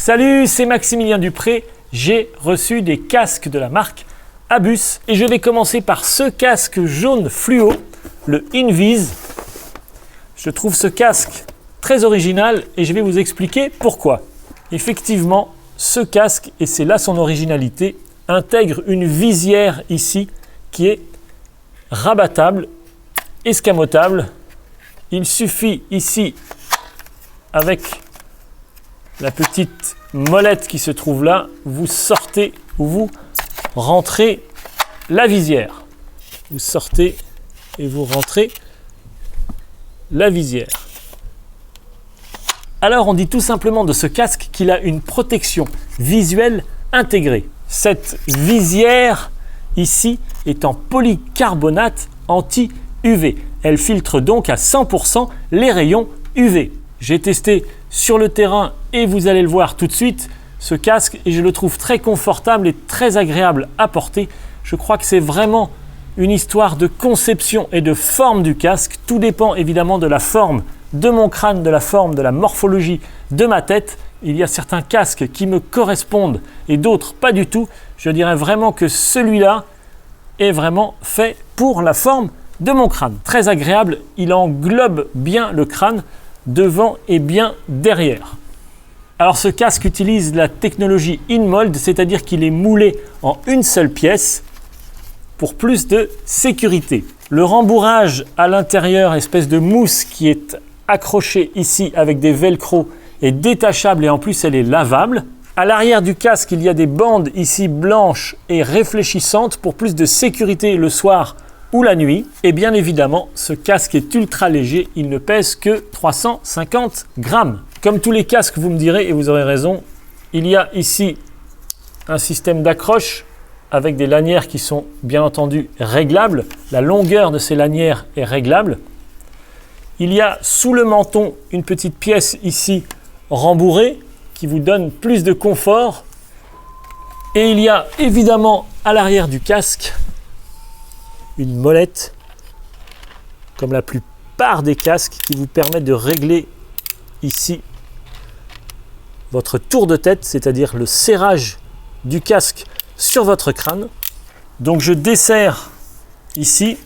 Salut, c'est Maximilien Dupré. J'ai reçu des casques de la marque Abus et je vais commencer par ce casque jaune fluo, le Invis. Je trouve ce casque très original et je vais vous expliquer pourquoi. Effectivement, ce casque, et c'est là son originalité, intègre une visière ici qui est rabattable, escamotable. Il suffit ici, avec la petite molette qui se trouve là, vous sortez ou vous rentrez la visière. Vous sortez et vous rentrez la visière. Alors on dit tout simplement de ce casque qu'il a une protection visuelle intégrée. Cette visière ici est en polycarbonate anti-UV. Elle filtre donc à 100% les rayons UV. J'ai testé sur le terrain et vous allez le voir tout de suite, ce casque, et je le trouve très confortable et très agréable à porter. Je crois que c'est vraiment une histoire de conception et de forme du casque. Tout dépend évidemment de la forme de mon crâne, de la forme, de la morphologie de ma tête. Il y a certains casques qui me correspondent et d'autres pas du tout. Je dirais vraiment que celui-là est vraiment fait pour la forme de mon crâne. Très agréable, il englobe bien le crâne, devant et bien derrière. Alors ce casque utilise la technologie InMold, c'est-à-dire qu'il est moulé en une seule pièce pour plus de sécurité. Le rembourrage à l'intérieur, espèce de mousse qui est accrochée ici avec des velcro, est détachable et en plus elle est lavable. À l'arrière du casque, il y a des bandes ici blanches et réfléchissantes pour plus de sécurité le soir ou la nuit. Et bien évidemment, ce casque est ultra léger, il ne pèse que 350 grammes. Comme tous les casques, vous me direz, et vous aurez raison, il y a ici un système d'accroche avec des lanières qui sont bien entendu réglables. La longueur de ces lanières est réglable. Il y a sous le menton une petite pièce ici rembourrée qui vous donne plus de confort. Et il y a évidemment à l'arrière du casque une molette, comme la plupart des casques, qui vous permet de régler ici votre tour de tête, c'est-à-dire le serrage du casque sur votre crâne. Donc je desserre ici,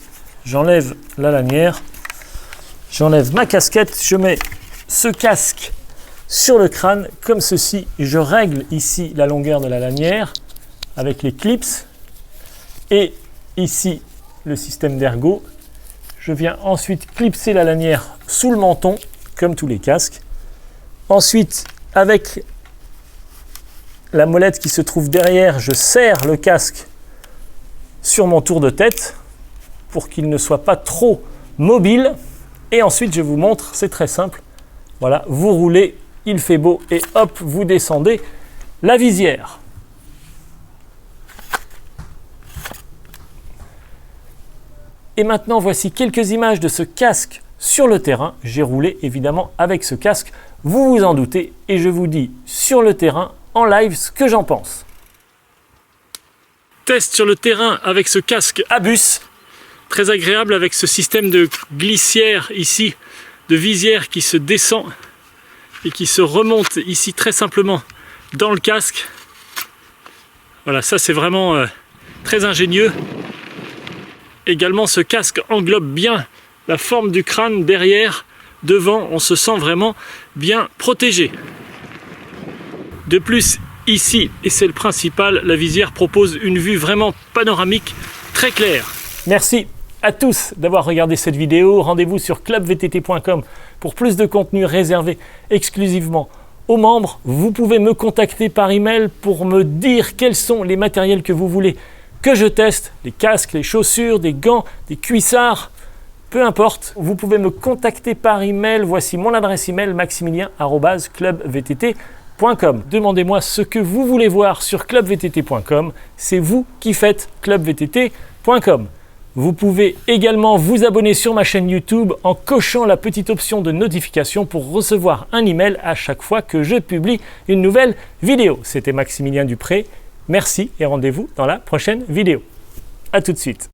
j'enlève la lanière, j'enlève ma casquette, je mets ce casque sur le crâne comme ceci, je règle ici la longueur de la lanière avec les clips et ici le système d'ergot. Je viens ensuite clipser la lanière sous le menton comme tous les casques. Ensuite, avec la molette qui se trouve derrière, je serre le casque sur mon tour de tête pour qu'il ne soit pas trop mobile. Et ensuite, je vous montre, c'est très simple. Voilà, vous roulez, il fait beau et hop, vous descendez la visière. Et maintenant, voici quelques images de ce casque sur le terrain. J'ai roulé évidemment avec ce casque, vous vous en doutez, et je vous dis sur le terrain, en live, ce que j'en pense. Test sur le terrain avec ce casque Abus, très agréable avec ce système de glissière ici, de visière qui se descend et qui se remonte ici très simplement dans le casque. Voilà, ça c'est vraiment très ingénieux. Également, ce casque englobe bien la forme du crâne derrière, devant, on se sent vraiment bien protégé. De plus, ici, et c'est le principal, la visière propose une vue vraiment panoramique très claire. Merci à tous d'avoir regardé cette vidéo. Rendez-vous sur clubvtt.com pour plus de contenu réservé exclusivement aux membres. Vous pouvez me contacter par email pour me dire quels sont les matériels que vous voulez que je teste, les casques, les chaussures, des gants, des cuissards, peu importe. Vous pouvez me contacter par email. Voici mon adresse email, maximilien@clubvtt.com. Demandez-moi ce que vous voulez voir sur clubvtt.com. C'est vous qui faites clubvtt.com. Vous pouvez également vous abonner sur ma chaîne YouTube en cochant la petite option de notification pour recevoir un email à chaque fois que je publie une nouvelle vidéo. C'était Maximilien Dupré. Merci et rendez-vous dans la prochaine vidéo. À tout de suite.